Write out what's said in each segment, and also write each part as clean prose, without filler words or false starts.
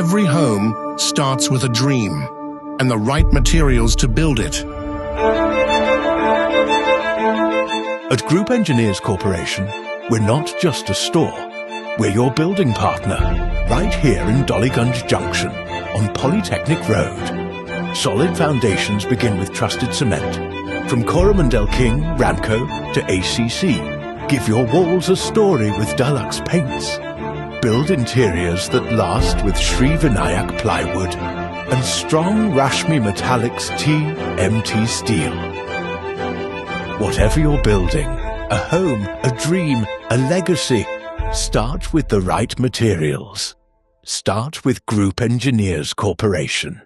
Every home starts with a dream and the right materials to build it. At Group Engineers Corporation, we're not just a store, we're your building partner, right here in Dollygunge Junction, on Polytechnic Road. Solid foundations begin with trusted cement. From Coromandel King, Ramco to ACC, give your walls a story with Dulux paints. Build interiors that last with Sri Vinayak plywood and strong Rashmi Metallics TMT steel. Whatever you're building, a home, a dream, a legacy, start with the right materials. Start with Group Engineers Corporation.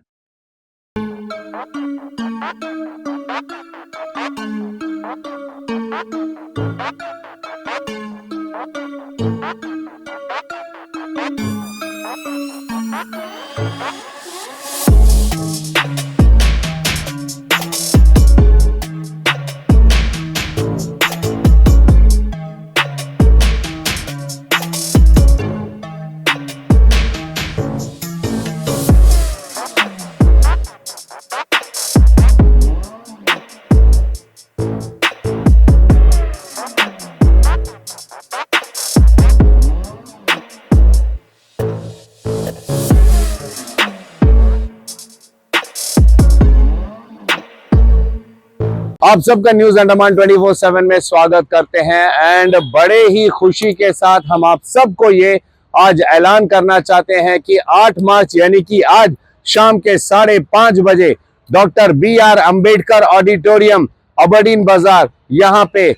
आप सबका news Andaman 24/7 में स्वागत करते हैं and बड़े ही खुशी के साथ हम आप सबको ये आज ऐलान करना चाहते हैं कि 8 मार्च यानी कि आज शाम के 5:30 बजे doctor BR Ambedkar auditorium Aberdeen बाजार यहाँ पे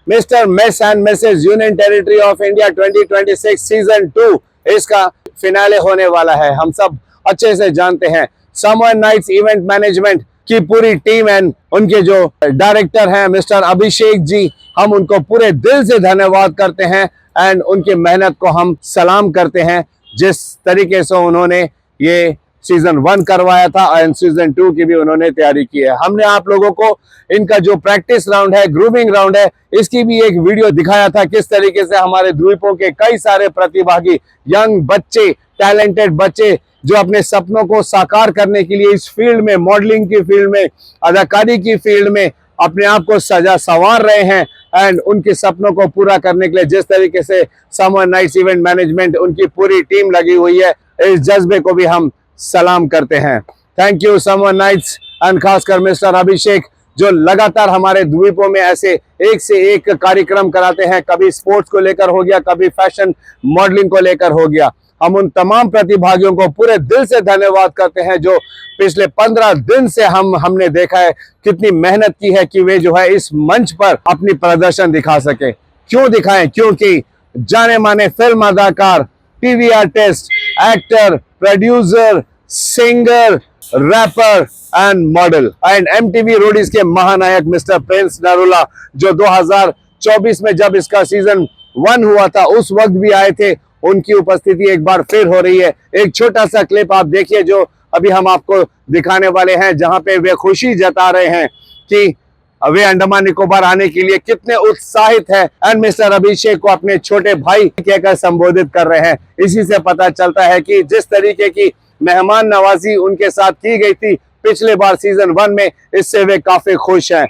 mister miss and Mrs union territory of India 2026 season 2 इसका फिनाले होने वाला है। हम सब अच्छे से जानते हैं समर नाइट्स इवेंट मैनेजमेंट की पूरी टीम एंड उनके जो डायरेक्टर हैं मिस्टर अभिषेक जी, हम उनको पूरे दिल से धन्यवाद करते हैं एंड उनकी मेहनत को हम सलाम करते हैं। जिस तरीके से उन्होंने ये सीजन 1 करवाया था एंड सीजन 2 की भी उन्होंने तैयारी की है। हमने आप लोगों को इनका जो प्रैक्टिस राउंड है, ग्रूमिंग राउंड है, इसकी भी एक वीडियो दिखाया था किस तरीके से हमारे द्वीपों के कई सारे प्रतिभागी, यंग बच्चे, टैलेंटेड बच्चे जो अपने सपनों को साकार करने के लिए इस फील्ड में, मॉडलिंग की फील्ड में, अदाकारी की फील्ड में अपने आप को सजा संवार रहे हैं एंड उनके सपनों को पूरा करने के लिए जिस तरीके से समर नाइट्स इवेंट मैनेजमेंट उनकी पूरी टीम लगी हुई है, इस जज्बे को भी हम सलाम करते हैं। Thank you summer nights and खासकर मिस्टर अभिषेक जो लगातार हमारे द्वीपों में ऐसे एक से एक कार्यक्रम कराते हैं। कभी स्पोर्ट्स को लेकर हो गया, कभी फैशन मॉडलिंग को लेकर हो गया। हम उन तमाम प्रतिभागियों को पूरे दिल से धन्यवाद करते हैं जो पिछले 15 दिन से हमने देखा है कितनी मेहनत की है कि वे जो है इस मंच पर अपनी प्रदर्शन दिखा सके। क्यों दिखाएं? क्योंकि जाने माने फिल्म अदाकार, TV artist, actor, producer, singer, wrapper and model and MTV Roadies के महानायक मिस्टर प्रिंस नरूला जो 2024 में जब इसका सीजन 1 हुआ था उस वक्त भी आए थे, उनकी उपस्थिति एक बार फिर हो रही है। एक छोटा सा क्लिप आप देखिए जो अभी हम आपको दिखाने वाले हैं, जहां पे वे खुशी जता रहे हैं कि वे अंडमान निकोबार आने के लिए कितने उत्साहित है एंड मिस्टर अभिषेक को अपने छोटे भाई कहकर संबोधित कर रहे हैं। इसी से पता चलता है कि जिस तरीके की मेहमान नवाजी उनके साथ की गई थी पिछले बार सीजन 1 में, इससे वे काफी खुश हैं।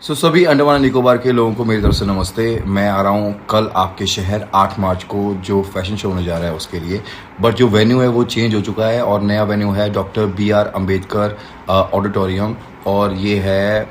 सभी अंडमान निकोबार के लोगों को मेरी तरफ से नमस्ते। मैं आ रहा हूँ कल आपके शहर 8 मार्च को जो फैशन शो होने जा रहा है उसके लिए, बट जो वेन्यू है वो चेंज हो चुका है और नया वेन्यू है डॉक्टर BR अंबेडकर ऑडिटोरियम और ये है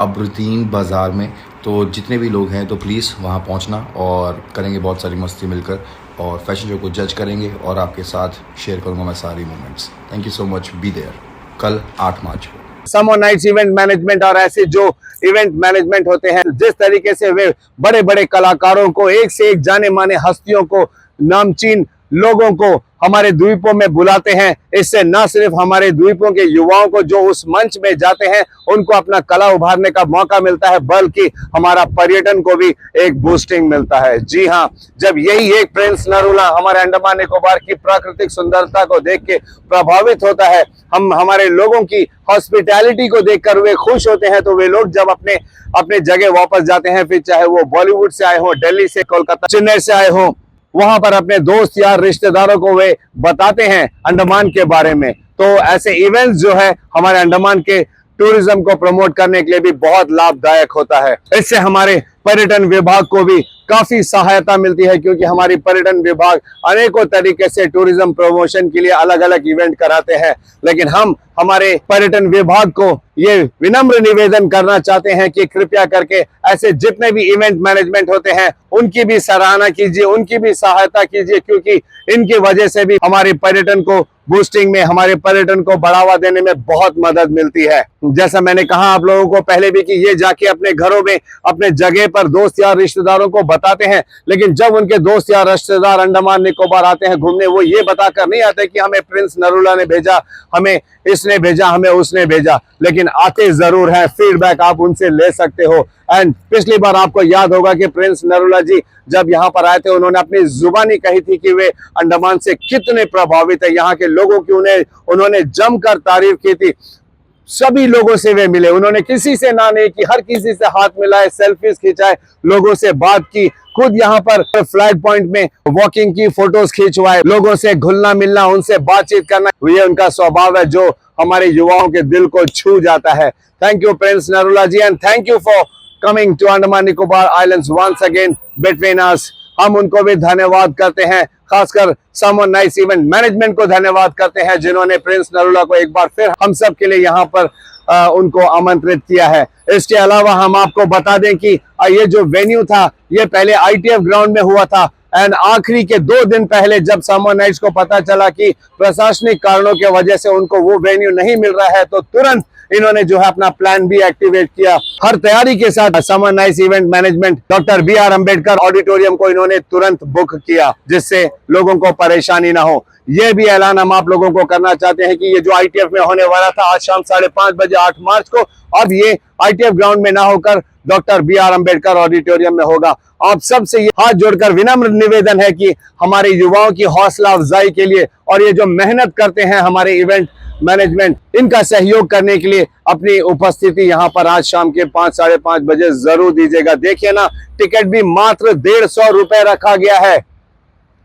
अबरदीन बाज़ार में। तो जितने भी लोग हैं तो प्लीज़ वहाँ पहुँचना और करेंगे बहुत सारी मस्ती मिलकर और फैशन शो को जज करेंगे और आपके साथ शेयर करूँगा मैं सारी moments. Thank you so much, be there कल 8 मार्च को। समर नाइट्स इवेंट मैनेजमेंट और ऐसे जो इवेंट मैनेजमेंट होते हैं, जिस तरीके से वे बड़े बड़े कलाकारों को, एक से एक जाने माने हस्तियों को, नामचीन लोगों को हमारे द्वीपों में बुलाते हैं, इससे न सिर्फ हमारे द्वीपों के युवाओं को जो उस मंच में जाते हैं उनको अपना कला उभारने का मौका मिलता है, बल्कि हमारा पर्यटन को भी एक बूस्टिंग मिलता है। जी हाँ, जब यही एक प्रिंस नरूला हमारे अंडमान निकोबार की प्राकृतिक सुंदरता को देख के प्रभावित होता है, हम हमारे लोगों की हॉस्पिटैलिटी को देखकर वे खुश होते हैं, तो वे लोग जब अपने अपने जगह वापस जाते हैं, फिर चाहे वो बॉलीवुड से आए हो, दिल्ली से, कोलकाता, चेन्नई से आए हो, वहां पर अपने दोस्त यार रिश्तेदारों को वे बताते हैं अंडमान के बारे में। तो ऐसे इवेंट्स जो है हमारे अंडमान के टूरिज्म को प्रमोट करने के लिए भी बहुत लाभदायक होता है। इससे हमारे पर्यटन विभाग को भी काफी सहायता मिलती है, क्योंकि हमारी पर्यटन विभाग अनेकों तरीके से टूरिज्म प्रमोशन के लिए अलग अलग इवेंट कराते हैं। लेकिन हम हमारे पर्यटन विभाग को ये विनम्र निवेदन करना चाहते हैं कि कृपया करके ऐसे जितने भी इवेंट मैनेजमेंट होते हैं उनकी भी सराहना कीजिए, उनकी भी सहायता कीजिए, क्योंकि इनकी वजह से भी हमारे पर्यटन को बूस्टिंग में, हमारे पर्यटन को बढ़ावा देने में बहुत मदद मिलती है। जैसा मैंने कहा आप लोगों को पहले भी कि ये जाके अपने घरों में, अपने जगह पर दोस्त यार रिश्तेदारों को बताते हैं, लेकिन जब उनके दोस्त यार रिश्तेदार अंडमान निकोबार आते हैं घूमने, वो ये बताकर नहीं आते कि हमें प्रिंस नरूला ने भेजा, हमें इसने भेजा, हमें उसने भेजा, लेकिन आते जरूर है। फीडबैक आप उनसे ले सकते हो। एंड पिछली बार आपको याद होगा कि प्रिंस नरूला जी जब यहाँ पर आए थे, उन्होंने अपनी जुबानी कही थी कि वे अंडमान से कितने प्रभावित है, यहाँ के लोगों की उन्होंने जमकर तारीफ की थी। सभी लोगों से वे मिले, उन्होंने किसी से ना नहीं की, हर किसी से हाथ मिलाए, सेल्फीज खिंचाए, लोगों से बात की, खुद यहाँ पर फ्लैग पॉइंट में वॉकिंग की, फोटोज खिंचवाए, लोगों से घुलना मिलना, उनसे बातचीत करना, ये उनका स्वभाव है जो हमारे युवाओं के दिल को छू जाता है। Thank you Prince Narula ji, and thank you for coming to Andaman Nicobar islands once again between us. हम उनको भी धन्यवाद करते हैं, खासकर समवन नाइस इवेंट मैनेजमेंट को धन्यवाद करते हैं जिन्होंने प्रिंस नरूला को एक बार फिर हम सब के लिए यहाँ पर उनको आमंत्रित किया है। इसके अलावा हम आपको बता दें कि ये जो वेन्यू था ये पहले ITF ग्राउंड में हुआ था, एंड आखिरी के 2 दिन पहले जब समवन नाइट्स को पता चला कि प्रशासनिक कारणों की वजह से उनको वो वेन्यू नहीं मिल रहा है, तो तुरंत इन्होंने जो है अपना प्लान भी एक्टिवेट किया। हर तैयारी के साथ summer nights event management doctor BR Ambedkar auditorium को इन्होंने तुरंत बुक किया, जिससे लोगों को परेशानी ना हो। ये भी ऐलान हम आप लोगों को करना चाहते हैं कि ये जो ITF में होने वाला था आज शाम 5:30 बजे 8 मार्च को, अब ये ITF ग्राउंड में ना होकर डॉक्टर BR अम्बेडकर ऑडिटोरियम में होगा। आप सबसे ये हाथ जोड़कर विनम्र निवेदन है कि हमारे युवाओं की हौसला अफजाई के लिए और ये जो मेहनत करते हैं हमारे इवेंट मैनेजमेंट, इनका सहयोग करने के लिए अपनी उपस्थिति यहाँ पर आज शाम के 5 साढ़े 5 बजे जरूर दीजिएगा। देखिए ना, टिकट भी मात्र 150 रुपए रखा गया है।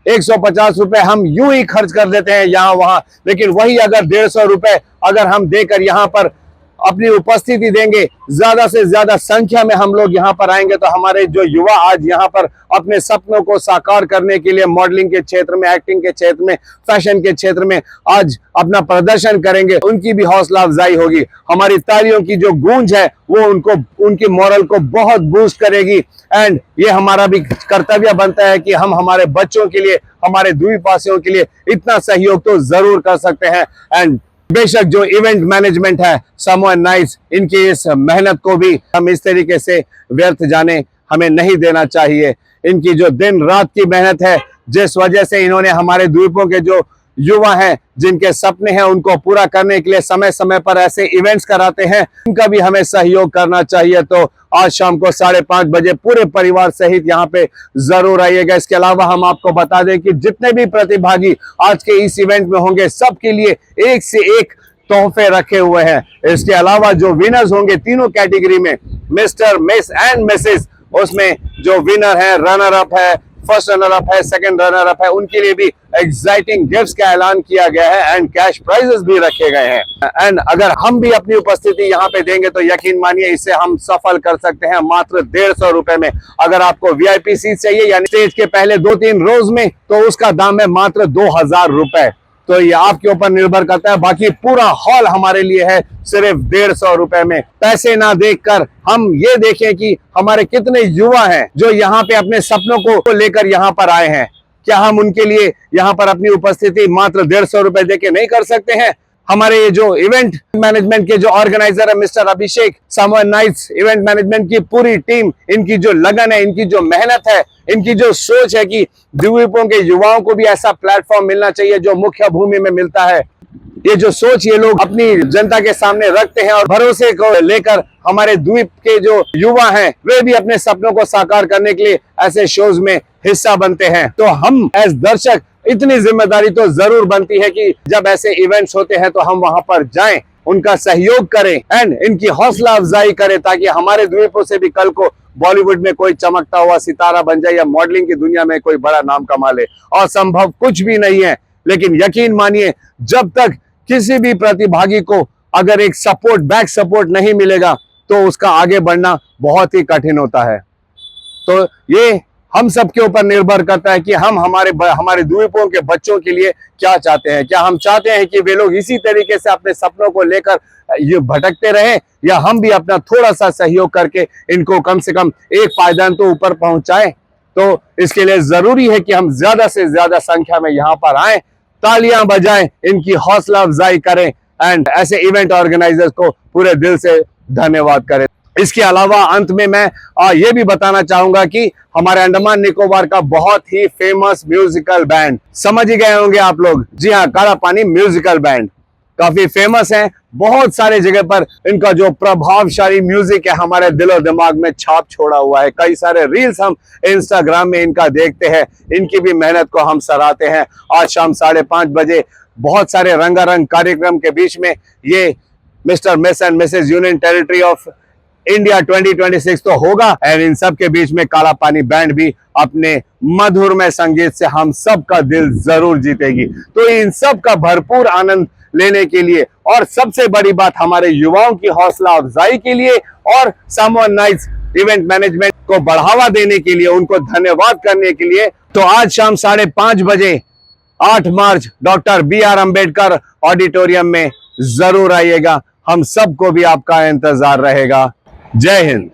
150 रुपए हम यूं ही खर्च कर देते हैं यहाँ वहां, लेकिन वही अगर 150 रुपए अगर हम देकर यहाँ पर अपनी उपस्थिति देंगे, ज्यादा से ज्यादा संख्या में हम लोग यहाँ पर आएंगे, तो हमारे जो युवा आज यहाँ पर अपने सपनों को साकार करने के लिए मॉडलिंग के क्षेत्र में, एक्टिंग के क्षेत्र में, फैशन के क्षेत्र में आज अपना प्रदर्शन करेंगे, उनकी भी हौसला अफजाई होगी। हमारी तालियों की जो गूंज है वो उनको, उनकी मोरल को बहुत बूस्ट करेगी। एंड ये हमारा भी कर्तव्य बनता है कि हम हमारे बच्चों के लिए, हमारे द्वीपवासियों के लिए इतना सहयोग तो जरूर कर सकते हैं। एंड बेशक जो इवेंट मैनेजमेंट है समवन नाइट्स, इनकी इस मेहनत को भी हम इस तरीके से व्यर्थ जाने हमें नहीं देना चाहिए। इनकी जो दिन रात की मेहनत है, जिस वजह से इन्होंने हमारे द्वीपों के जो युवा हैं, जिनके सपने हैं, उनको पूरा करने के लिए समय समय पर ऐसे इवेंट्स कराते हैं, उनका भी हमें सहयोग करना चाहिए। तो आज शाम को 5:30 बजे पूरे परिवार सहित यहाँ पे जरूर आइएगा। इसके अलावा हम आपको बता दें कि जितने भी प्रतिभागी आज के इस इवेंट में होंगे, सबके लिए एक से एक तोहफे रखे हुए हैं। इसके अलावा जो विनर्स होंगे तीनों कैटेगरी में, मिस्टर, मिस एंड मिसेस, उसमें जो विनर है, रनर अप है, फर्स्ट रनर अप है, सेकंड रनर अप है, उनके लिए भी एक्साइटिंग गिफ्ट्स का ऐलान किया गया है एंड कैश प्राइजेस भी रखे गए हैं। एंड अगर हम भी अपनी उपस्थिति यहाँ पे देंगे तो यकीन मानिए इसे हम सफल कर सकते हैं मात्र 150 रुपए में। अगर आपको VIP सीट चाहिए यानी स्टेज के पहले 2-3 रोज में, तो उसका दाम है मात्र 2000 रुपए। तो ये आपके ऊपर निर्भर करता है। बाकी पूरा हॉल हमारे लिए है सिर्फ 150 रुपए में। पैसे ना देखकर हम ये देखें कि हमारे कितने युवा हैं जो यहाँ पे अपने सपनों को लेकर यहाँ पर आए हैं। क्या हम उनके लिए यहाँ पर अपनी उपस्थिति मात्र 150 रुपए देके नहीं कर सकते हैं? हमारे ये जो इवेंट मैनेजमेंट के जो ऑर्गेनाइजर है मिस्टर अभिषेक, समवन नाइट्स इवेंट मैनेजमेंट की पूरी टीम, इनकी जो लगन है, इनकी जो मेहनत है, इनकी जो सोच है कि द्वीपों के युवाओं को भी ऐसा प्लेटफॉर्म मिलना चाहिए जो मुख्य भूमि में मिलता है, ये जो सोच ये लोग अपनी जनता के सामने रखते हैं और भरोसे को लेकर हमारे द्वीप के जो युवा हैं वे भी अपने सपनों को साकार करने के लिए ऐसे शोज में हिस्सा बनते हैं। तो हम एज दर्शक इतनी जिम्मेदारी तो जरूर बनती है कि जब ऐसे इवेंट्स होते हैं तो हम वहां पर जाएं, उनका सहयोग करें एंड इनकी हौसला अफजाई करें, ताकि हमारे द्वीपों से भी कल को बॉलीवुड में कोई चमकता हुआ सितारा बन जाए या मॉडलिंग की दुनिया में कोई बड़ा नाम कमा ले। असंभव कुछ भी नहीं है, लेकिन यकीन मानिए जब तक किसी भी प्रतिभागी को अगर एक सपोर्ट, बैक सपोर्ट नहीं मिलेगा तो उसका आगे बढ़ना बहुत ही कठिन होता है। तो ये हम सब के ऊपर निर्भर करता है कि हम हमारे द्वीपों के बच्चों के लिए क्या चाहते हैं। क्या हम चाहते हैं कि वे लोग इसी तरीके से अपने सपनों को लेकर ये भटकते रहें, या हम भी अपना थोड़ा सा सहयोग करके इनको कम से कम एक पायदान तो ऊपर पहुंचाएं। तो इसके लिए जरूरी है कि हम ज्यादा से ज्यादा संख्या में यहाँ पर आए, तालियां बजाएं, इनकी हौसला अफजाई करें एंड ऐसे इवेंट ऑर्गेनाइजर्स को पूरे दिल से धन्यवाद करें। इसके अलावा अंत में मैं ये भी बताना चाहूंगा कि हमारे अंडमान निकोबार का बहुत ही फेमस म्यूजिकल बैंड, समझ ही गए होंगे आप लोग, जी हाँ, काला पानी म्यूजिकल बैंड काफी फेमस है। बहुत सारे जगह पर इनका जो प्रभावशाली म्यूजिक है हमारे दिलो दिमाग में छाप छोड़ा हुआ है। कई सारे रील्स हम इंस्टाग्राम में इनका देखते हैं, इनकी भी मेहनत को हम सराहते हैं। आज शाम 5:30 बजे बहुत सारे रंगारंग कार्यक्रम के बीच में ये mister miss and missus union territory of India 2026 तो होगा, एंड इन सब के बीच में काला पानी बैंड भी अपने मधुरमय संगीत से हम सब का दिल जरूर जीतेगी। तो इन सब का भरपूर आनंद लेने के लिए, और सबसे बड़ी बात हमारे युवाओं की हौसला अफजाई के लिए और सामवन नाइट्स इवेंट मैनेजमेंट को बढ़ावा देने के लिए, उनको धन्यवाद करने के लिए, तो आज शाम 5:30 बजे 8 मार्च डॉक्टर BR अम्बेडकर ऑडिटोरियम में जरूर आइएगा। हम सबको भी आपका इंतजार रहेगा। जय हिंद।